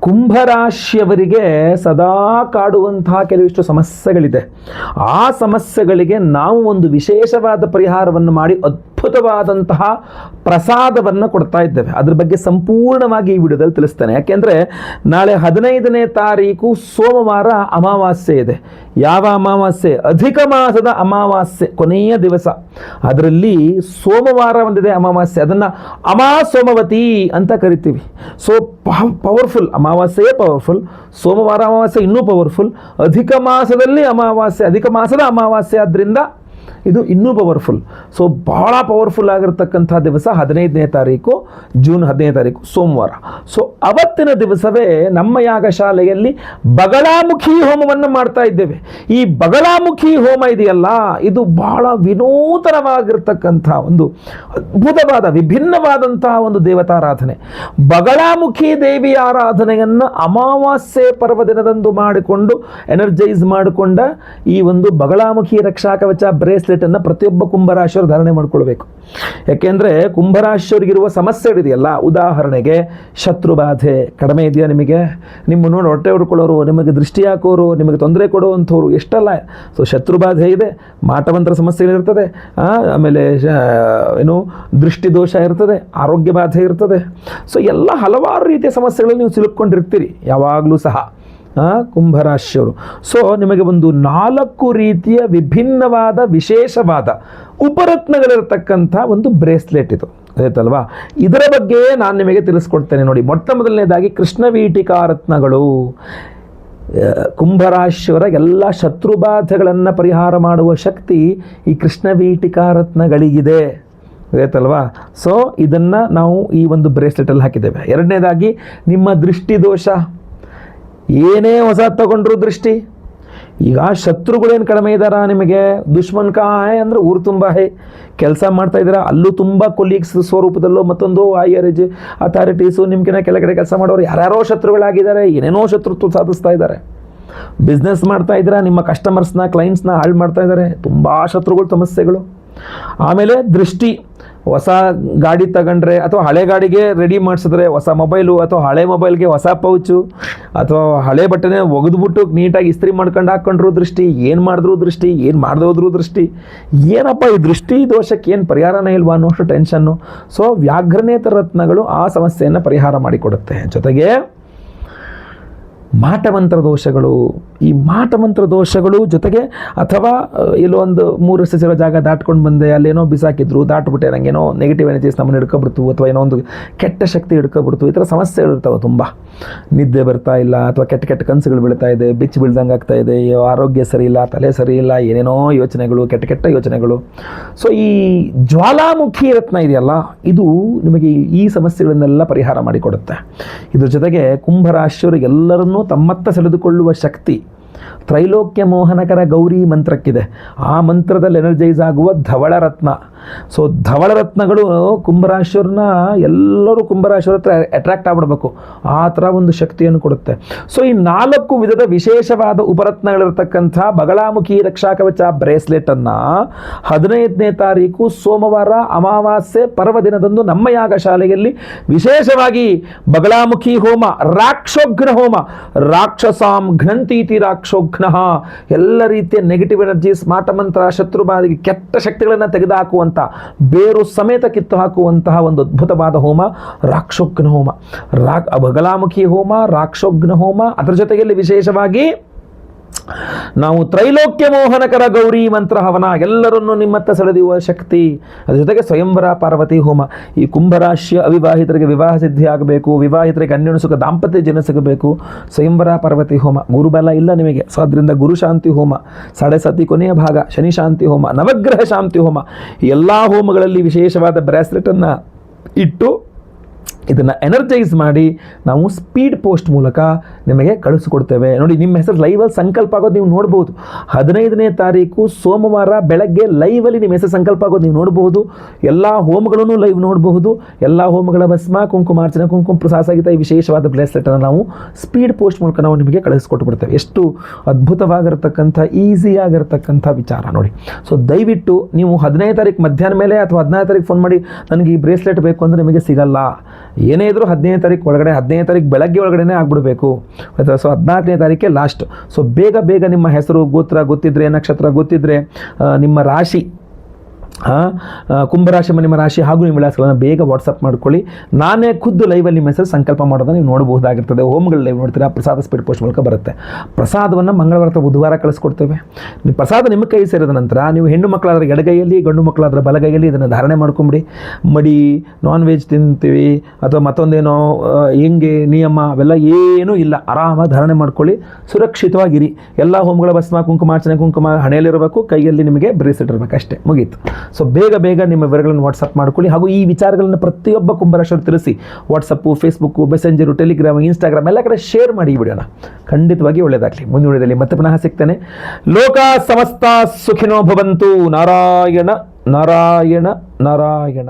ಕುಂಭರಾಶಿಯವರಿಗೆ ಸದಾ ಕಾಡುವಂತಹ ಕೆಲವಿಷ್ಟು ಸಮಸ್ಯೆಗಳಿದೆ. ಆ ಸಮಸ್ಯೆಗಳಿಗೆ ನಾವು ಒಂದು ವಿಶೇಷವಾದ ಪರಿಹಾರವನ್ನು ಮಾಡಿ ಅದ್ಭುತವಾದಂತಹ ಪ್ರಸಾದವನ್ನು ಕೊಡ್ತಾ ಇದ್ದೇವೆ. ಅದ್ರ ಬಗ್ಗೆ ಸಂಪೂರ್ಣವಾಗಿ ಈ ವಿಡಿಯೋದಲ್ಲಿ ತಿಳಿಸ್ತೇನೆ. ಯಾಕೆಂದರೆ ನಾಳೆ 15ನೇ ತಾರೀಕು ಸೋಮವಾರ ಅಮಾವಾಸ್ಯೆ ಇದೆ. ಯಾವ ಅಮಾವಾಸ್ಯೆ? ಅಧಿಕ ಮಾಸದ ಅಮಾವಾಸ್ಯೆ, ಕೊನೆಯ ದಿವಸ. ಅದರಲ್ಲಿ ಸೋಮವಾರ ಒಂದಿದೆ ಅಮಾವಾಸ್ಯೆ, ಅದನ್ನು ಅಮಾಸೋಮವತಿ ಅಂತ ಕರಿತೀವಿ. ಸೊ ಪವರ್ಫುಲ್, ಅಮಾವಾಸ್ಯೆಯೇ ಪವರ್ಫುಲ್, ಸೋಮವಾರ ಅಮಾವಾಸ್ಯೆ ಇನ್ನೂ ಪವರ್ಫುಲ್, ಅಧಿಕ ಮಾಸದಲ್ಲಿ ಅಮಾವಾಸ್ಯೆ, ಅಧಿಕ ಮಾಸದ ಅಮಾವಾಸ್ಯೆ, ಆದ್ದರಿಂದ ಇದು ಇನ್ನೂ ಪವರ್ಫುಲ್. ಸೊ ಬಹಳ ಪವರ್ಫುಲ್ ಆಗಿರ್ತಕ್ಕಂಥ ದಿವಸ 15ನೇ ತಾರೀಕು, ಜೂನ್ 15ನೇ ತಾರೀಕು ಸೋಮವಾರ. ಸೊ ಅವತ್ತಿನ ದಿವಸವೇ ನಮ್ಮ ಯಾಗಶಾಲೆಯಲ್ಲಿ ಬಗಳಾಮುಖಿ ಹೋಮವನ್ನು ಮಾಡ್ತಾ ಇದ್ದೇವೆ. ಈ ಬಗಳಾಮುಖಿ ಹೋಮ ಇದೆಯಲ್ಲ, ಇದು ಬಹಳ ವಿನೂತನವಾಗಿರ್ತಕ್ಕಂಥ ಒಂದು ಅದ್ಭುತವಾದ ವಿಭಿನ್ನವಾದಂತಹ ಒಂದು ದೇವತಾರಾಧನೆ. ಬಗಳಾಮುಖಿ ದೇವಿಯ ಆರಾಧನೆಯನ್ನು ಅಮಾವಾಸ್ಯೆ ಪರ್ವದಿನದಂದು ಮಾಡಿಕೊಂಡು ಎನರ್ಜೈಸ್ ಮಾಡಿಕೊಂಡ ಈ ಒಂದು ಬಗಳಾಮುಖಿ ರಕ್ಷಾ ಕವಚ ಬ್ರೇಸ್ಲೆಟ್ ಅನ್ನು ಪ್ರತಿಯೊಬ್ಬ ಕುಂಭರಾಶಿಯವರು ಧಾರಣೆ ಮಾಡ್ಕೊಳ್ಬೇಕು. ಯಾಕೆಂದ್ರೆ ಕುಂಭರಾಶಿಯವರಿಗಿರುವ ಸಮಸ್ಯೆಗಳಿದೆಯಲ್ಲ, ಉದಾಹರಣೆಗೆ ಶತ್ರುಬಾಧೆ ಕಡಿಮೆ ಇದೆಯಾ ನಿಮಗೆ? ನಿಮ್ಮ ನೋಡಿ ಹೊಟ್ಟೆ ಹೊಡ್ಕೊಳ್ಳೋರು, ನಿಮಗೆ ದೃಷ್ಟಿ ಹಾಕೋರು, ನಿಮಗೆ ತೊಂದರೆ ಕೊಡುವಂಥವ್ರು ಎಷ್ಟಲ್ಲ. ಸೊ ಶತ್ರುಬಾಧೆ ಇದೆ, ಮಾಟಮಂತ್ರ ಸಮಸ್ಯೆಗಳಿರ್ತದೆ, ಆಮೇಲೆ ಏನು ದೃಷ್ಟಿ ದೋಷ ಇರ್ತದೆ, ಆರೋಗ್ಯ ಬಾಧೆ ಇರ್ತದೆ. ಸೊ ಎಲ್ಲ ಹಲವಾರು ರೀತಿಯ ಸಮಸ್ಯೆಗಳಲ್ಲಿ ನೀವು ಸಿಲುಕೊಂಡಿರ್ತೀರಿ ಯಾವಾಗಲೂ ಸಹ ಕುಂಭರಾಶಿಯವರು. ಸೊ ನಿಮಗೆ ಒಂದು 4 ರೀತಿಯ ವಿಭಿನ್ನವಾದ ವಿಶೇಷವಾದ ಉಪರತ್ನಗಳಿರತಕ್ಕಂಥ ಒಂದು ಬ್ರೇಸ್ಲೆಟ್ ಇದು ಆಯ್ತಲ್ವಾ. ಇದರ ಬಗ್ಗೆ ನಾನು ನಿಮಗೆ ತಿಳಿಸ್ಕೊಡ್ತೇನೆ ನೋಡಿ. ಮೊಟ್ಟ ಮೊದಲನೇದಾಗಿ ಕೃಷ್ಣವೀಟಿಕಾ ರತ್ನಗಳು. ಕುಂಭರಾಶಿಯವರ ಎಲ್ಲ ಶತ್ರುಬಾಧೆಗಳನ್ನು ಪರಿಹಾರ ಮಾಡುವ ಶಕ್ತಿ ಈ ಕೃಷ್ಣವೀಟಿಕಾ ರತ್ನಗಳಿಗಿದೆ ಆಯ್ತಲ್ವಾ. ಸೊ ಇದನ್ನು ನಾವು ಈ ಒಂದು ಬ್ರೇಸ್ಲೆಟಲ್ಲಿ ಹಾಕಿದ್ದೇವೆ. ಎರಡನೇದಾಗಿ ನಿಮ್ಮ ದೃಷ್ಟಿ ದೋಷ, ಏನೇ ಹೊಸ ತಗೊಂಡ್ರು ದೃಷ್ಟಿ. ಈಗ ಶತ್ರುಗಳೇನು ಕಡಿಮೆ ಇದ್ದಾರಾ ನಿಮಗೆ? ದುಶ್ಮನ್ ಕಾ ಹೈ ಅಂದರೆ ಊರು ತುಂಬ ಹೈ. ಕೆಲಸ ಮಾಡ್ತಾ ಇದ್ದೀರಾ, ಅಲ್ಲೂ ತುಂಬ ಕೊಲೀಗ್ಸ್ ಸ್ವರೂಪದಲ್ಲೋ ಮತ್ತೊಂದು ಹೈಯರ್ ಅಥಾರಿಟೀಸು ನಿಮ್ಗಿನ ಕೆಳಗಡೆ ಕೆಲಸ ಮಾಡೋರು ಯಾರ್ಯಾರೋ ಶತ್ರುಗಳಾಗಿದ್ದಾರೆ, ಏನೇನೋ ಶತ್ರುತ್ವ ಸಾಧಿಸ್ತಾ ಇದ್ದಾರೆ. ಬಿಸ್ನೆಸ್ ಮಾಡ್ತಾ ಇದ್ದೀರಾ, ನಿಮ್ಮ ಕಸ್ಟಮರ್ಸ್ನ ಕ್ಲೈಂಟ್ಸ್ನ ಹಾಳು ಮಾಡ್ತಾ ಇದ್ದಾರೆ, ತುಂಬ ಶತ್ರುಗಳು ಸಮಸ್ಯೆಗಳು. ಆಮೇಲೆ ದೃಷ್ಟಿ, ಹೊಸ ಗಾಡಿ ತಗೊಂಡ್ರೆ ಅಥವಾ ಹಳೆ ಗಾಡಿಗೆ ರೆಡಿ ಮಾಡಿಸಿದ್ರೆ ಹೊಸ ಮೊಬೈಲು, ಅಥವಾ ಹಳೆ ಮೊಬೈಲ್ಗೆ ಹೊಸ ಪೌಚು, ಅಥವಾ ಹಳೆ ಬಟ್ಟೆನೇ ಒಗೆದ್ಬಿಟ್ಟು ನೀಟಾಗಿ ಇಸ್ತ್ರಿ ಮಾಡ್ಕೊಂಡು ಹಾಕ್ಕೊಂಡ್ರು ದೃಷ್ಟಿ, ಏನು ಮಾಡಿದ್ರು ದೃಷ್ಟಿ, ಏನು ಮಾಡದೆ ಹೋದ್ರು ದೃಷ್ಟಿ. ಏನಪ್ಪ ಈ ದೃಷ್ಟಿ ದೋಷಕ್ಕೆ ಏನು ಪರಿಹಾರನೇ ಇಲ್ವಾ ಅನ್ನೋಷ್ಟು ಟೆನ್ಷನ್ನು. ಸೊ ವ್ಯಾಘ್ರನೇತ್ರ ರತ್ನಗಳು ಆ ಸಮಸ್ಯೆಯನ್ನು ಪರಿಹಾರ ಮಾಡಿಕೊಡುತ್ತೆ. ಜೊತೆಗೆ ಮಾಟಮಂತ್ರ ದೋಷಗಳು, ಈ ಮಾಟಮಂತ್ರ ದೋಷಗಳು ಜೊತೆಗೆ ಅಥವಾ ಎಲ್ಲೋ ಒಂದು 3 ಸಿರೋ ಜಾಗ ದಾಟ್ಕೊಂಡು ಬಂದೆ, ಅಲ್ಲೇನೋ ಬಿಸಾಕಿದ್ರು, ದಾಟ್ಬಿಟ್ಟೆ, ನನಗೇನೋ ನೆಗೆಟಿವ್ ಎನರ್ಜೀಸ್ ನಮ್ಮನ್ನು ಹಿಡ್ಕೊಬಿಡ್ತು, ಅಥವಾ ಏನೋ ಒಂದು ಕೆಟ್ಟ ಶಕ್ತಿ ಹಿಡ್ಕೊಬಿಡ್ತು, ಈ ಥರ ಸಮಸ್ಯೆಗಳಿರ್ತಾವೆ ತುಂಬ. ನಿದ್ದೆ ಬರ್ತಾ ಇಲ್ಲ, ಅಥವಾ ಕೆಟ್ಟ ಕೆಟ್ಟ ಕನಸುಗಳು ಬೀಳ್ತಾ ಇದೆ, ಬಿಚ್ಚಿ ಬೀಳ್ದಂಗೆ ಆಗ್ತಾ ಇದೆ, ಆರೋಗ್ಯ ಸರಿ ಇಲ್ಲ, ತಲೆ ಸರಿ ಇಲ್ಲ, ಏನೇನೋ ಯೋಚನೆಗಳು, ಕೆಟ್ಟ ಕೆಟ್ಟ ಯೋಚನೆಗಳು. ಸೊ ಈ ಜ್ವಾಲಾಮುಖಿ ರತ್ನ ಇದೆಯಲ್ಲ, ಇದು ನಿಮಗೆ ಈ ಸಮಸ್ಯೆಗಳನ್ನೆಲ್ಲ ಪರಿಹಾರ ಮಾಡಿಕೊಡುತ್ತೆ. ಇದ್ರ ಜೊತೆಗೆ ಕುಂಭರಾಶಿಯವರಿಗೆಲ್ಲರನ್ನೂ ತಮ್ಮತ್ತ ಸೆಳೆದುಕೊಳ್ಳುವ ಶಕ್ತಿ ತ್ರೈಲೋಕ್ಯ ಮೋಹನಕರ ಗೌರಿ ಮಂತ್ರಕ್ಕಿದೆ. ಆ ಮಂತ್ರದಲ್ಲಿ ಎನರ್ಜೈಸ್ ಆಗುವ ಧವಳ ರತ್ನ. ಸೊ ಧವಳ ರತ್ನಗಳು ಕುಂಭರಾಶಿಯವ್ರನ್ನ, ಎಲ್ಲರೂ ಕುಂಭರಾಶಿಯವ್ರ ಹತ್ರ ಅಟ್ರಾಕ್ಟ್ ಆಗ್ಬಿಡ್ಬೇಕು, ಆ ಥರ ಒಂದು ಶಕ್ತಿಯನ್ನು ಕೊಡುತ್ತೆ. ಸೊ ಈ 4 ವಿಧದ ವಿಶೇಷವಾದ ಉಪರತ್ನಗಳಿರ್ತಕ್ಕಂಥ ಬಗಳಾಮುಖಿ ರಕ್ಷಾ ಕವಚ ಬ್ರೇಸ್ಲೆಟನ್ನು 15ನೇ ತಾರೀಕು ಸೋಮವಾರ ಅಮಾವಾಸ್ಯೆ ಪರ್ವದಿನದಂದು ನಮ್ಮ ಯಾಗಶಾಲೆಯಲ್ಲಿ ವಿಶೇಷವಾಗಿ ಬಗಳಾಮುಖಿ ಹೋಮ, ರಾಕ್ಷೋಘ್ನ ಹೋಮ, ರಾಕ್ಷಸಾಂ ಘ್ನಂತೀತಿ ರಾಕ್ಷೋಘ್ನ, ಎಲ್ಲ ರೀತಿಯ ನೆಗೆಟಿವ್ ಎನರ್ಜೀಸ್, ಮಾಟಮಂತ್ರ, ಶತ್ರುಬಾಧಿಗೆ ಕೆಟ್ಟ ಶಕ್ತಿಗಳನ್ನು ತೆಗೆದುಹಾಕುವಂಥ, ಬೇರು ಸಮೇತ ಕಿತ್ತು ಹಾಕುವಂತಹ ಒಂದು ಅದ್ಭುತವಾದ ಹೋಮ ರಾಕ್ಷೋಘ್ನ ಹೋಮ, ಬಗಳಾಮುಖಿ ಹೋಮ, ರಾಕ್ಷೋಘ್ನ ಹೋಮ. ಅದರ ಜೊತೆಯಲ್ಲಿ ವಿಶೇಷವಾಗಿ ನಾವು ತ್ರೈಲೋಕ್ಯ ಮೋಹನಕರ ಗೌರಿ ಮಂತ್ರ ಹವನ, ಎಲ್ಲರನ್ನು ನಿಮ್ಮತ್ತ ಸೆಳೆಯುವ ಶಕ್ತಿ. ಅದರ ಜೊತೆಗೆ ಸ್ವಯಂವರ ಪಾರ್ವತಿ ಹೋಮ. ಈ ಕುಂಭರಾಶಿಯ ಅವಿವಾಹಿತರಿಗೆ ವಿವಾಹ ಸಿದ್ಧಿ ಆಗಬೇಕು, ವಿವಾಹಿತರಿಗೆ ಅನ್ಯೋನ್ಯ ಸುಖ ದಾಂಪತ್ಯ ಜೀವನ ಸಿಗಬೇಕು, ಸ್ವಯಂವರ ಪಾರ್ವತಿ ಹೋಮ. ಗುರುಬಲ ಇಲ್ಲ ನಿಮಗೆ, ಸೊ ಅದರಿಂದ ಗುರು ಶಾಂತಿ ಹೋಮ, 7.5 ಕೊನೆಯ ಭಾಗ ಶನಿ ಶಾಂತಿ ಹೋಮ, ನವಗ್ರಹ ಶಾಂತಿ ಹೋಮ. ಎಲ್ಲ ಹೋಮಗಳಲ್ಲಿ ವಿಶೇಷವಾದ ಬ್ರಾಸ್ಲೆಟನ್ನು ಇಟ್ಟು ಇದನ್ನು ಎನರ್ಜೈಸ್ ಮಾಡಿ ನಾವು ಸ್ಪೀಡ್ ಪೋಸ್ಟ್ ಮೂಲಕ ನಿಮಗೆ ಕಳಿಸ್ಕೊಡ್ತೇವೆ. ನೋಡಿ, ನಿಮ್ಮ ಹೆಸರು ಲೈವಲ್ಲಿ ಸಂಕಲ್ಪ ಆಗೋದು ನೀವು ನೋಡ್ಬೋದು. 15ನೇ ತಾರೀಕು ಸೋಮವಾರ ಬೆಳಗ್ಗೆ ಲೈವಲ್ಲಿ ನಿಮ್ಮ ಹೆಸರು ಸಂಕಲ್ಪ ಆಗೋದು ನೀವು ನೋಡಬಹುದು. ಎಲ್ಲ ಹೋಮಗಳನ್ನು ಲೈವ್ ನೋಡಬಹುದು. ಎಲ್ಲ ಹೋಮಗಳ ಭಸ್ಮ, ಕುಂಕುಮಾರ್ಚನೆ, ಕುಂಕುಮ ಪ್ರಸಾದ ಸಹಿತ ಈ ವಿಶೇಷವಾದ ಬ್ರೇಸ್ಲೆಟನ್ನು ನಾವು ಸ್ಪೀಡ್ ಪೋಸ್ಟ್ ಮೂಲಕ ನಾವು ನಿಮಗೆ ಕಳಿಸ್ಕೊಟ್ಟು ಬಿಡ್ತೇವೆ. ಎಷ್ಟು ಅದ್ಭುತವಾಗಿರ್ತಕ್ಕಂಥ ಈಸಿಯಾಗಿರ್ತಕ್ಕಂಥ ವಿಚಾರ ನೋಡಿ. ಸೊ ದಯವಿಟ್ಟು ನೀವು 15ನೇ ತಾರೀಕು ಮಧ್ಯಾಹ್ನ ಮೇಲೆ ಅಥವಾ 14ನೇ ತಾರೀಕು ಫೋನ್ ಮಾಡಿ ನನಗೆ ಈ ಬ್ರೇಸ್ಲೆಟ್ ಬೇಕು ಅಂದರೆ ನಿಮಗೆ ಸಿಗಲ್ಲ. ಏನೇ ಇದ್ರೂ 15ನೇ ತಾರೀಕು ಒಳಗಡೆ, 15ನೇ ತಾರೀಕು ಬೆಳಗ್ಗೆ ಒಳಗಡೆ ಆಗ್ಬಿಡಬೇಕು. ಸೊ 14ನೇ ತಾರೀಕೆ ಲಾಸ್ಟ್. ಸೊ ಬೇಗ ಬೇಗ ನಿಮ್ಮ ಹೆಸರು, ಗೋತ್ರ ಗೊತ್ತಿದ್ರೆ, ನಕ್ಷತ್ರ ಗೊತ್ತಿದ್ರೆ, ನಿಮ್ಮ ರಾಶಿ, ಕುಂಭರಾಶಿ ನಿಮ್ಮ ರಾಶಿ ಹಾಗೂ ನಿಮ್ಮ ವಿಳಾಸಗಳನ್ನು ಬೇಗ ವಾಟ್ಸಪ್ ಮಾಡ್ಕೊಳ್ಳಿ. ನಾನೇ ಖುದ್ದು ಲೈವಲ್ಲಿ ನಿಮ್ಮ ಹೆಸರು ಸಂಕಲ್ಪ ಮಾಡೋದನ್ನು ನೀವು ನೋಡಬಹುದಾಗಿರ್ತದೆ. ಹೋಮ್ಗಳು ಲೈವ್ ನೋಡ್ತೀರಾ, ಪ್ರಸಾದ ಸ್ಪೀಡ್ ಪೋಸ್ಟ್ ಮೂಲಕ ಬರುತ್ತೆ. ಪ್ರಸಾದವನ್ನು ಮಂಗಳವಾರ ಅಥವಾ ಬುಧವಾರ ಕಳಿಸ್ಕೊಡ್ತೇವೆ. ಪ್ರಸಾದ ನಿಮ್ಮ ಕೈ ಸೇರಿದ ನಂತರ ನೀವು ಹೆಣ್ಣು ಮಕ್ಕಳಾದ್ರೆ ಎಡಗೈಯಲ್ಲಿ, ಗಂಡು ಮಕ್ಕಳಾದ್ರೆ ಬಲಗೈಯಲ್ಲಿ ಇದನ್ನು ಧಾರಣೆ ಮಾಡ್ಕೊಂಬಿಡಿ. ಮಡಿ, ನಾನ್ ವೆಜ್ ತಿಂತೀವಿ ಅಥವಾ ಮತ್ತೊಂದೇನೋ ಹೆಂಗೆ ನಿಯಮ ಅವೆಲ್ಲ ಏನೂ ಇಲ್ಲ. ಆರಾಮಾಗಿ ಧಾರಣೆ ಮಾಡ್ಕೊಳ್ಳಿ, ಸುರಕ್ಷಿತವಾಗಿರಿ. ಎಲ್ಲ ಹೋಮಗಳ ಭಸ್ಮ, ಕುಂಕುಮಾರ್ಚನೆ, ಕುಂಕುಮ ಹಣೆಯಲ್ಲಿರಬೇಕು, ಕೈಯಲ್ಲಿ ನಿಮಗೆ ಬ್ರೇಸ್ಲೆಟ್ ಇರಬೇಕು, ಅಷ್ಟೇ, ಮುಗೀತು. ಸೊ ಬೇಗ ಬೇಗ ನಿಮ್ಮ ವಿವರಗಳನ್ನು ವಾಟ್ಸಪ್ ಮಾಡ್ಕೊಳ್ಳಿ. ಹಾಗೂ ಈ ವಿಚಾರಗಳನ್ನು ಪ್ರತಿಯೊಬ್ಬ ಕುಂಭರಾಶಿಯವರು ತಿಳಿಸಿ. WhatsApp, Facebook, messenger, Telegram, Instagram ಎಲ್ಲ ಕಡೆ ಶೇರ್ ಮಾಡಿ ಈ ವಿಡಿಯೋನ. ಖಂಡಿತವಾಗಿ ಒಳ್ಳೆಯದಾಗಲಿ. ಮುಂದಿನ ವಿಡಿಯೋದಲ್ಲಿ ಮತ್ತೆ ಪುನಃ ಸಿಗ್ತೇನೆ. ಲೋಕ ಸಮಸ್ತ ಸುಖಿನೋ ಭವಂತು. ನಾರಾಯಣ ನಾರಾಯಣ ನಾರಾಯಣ.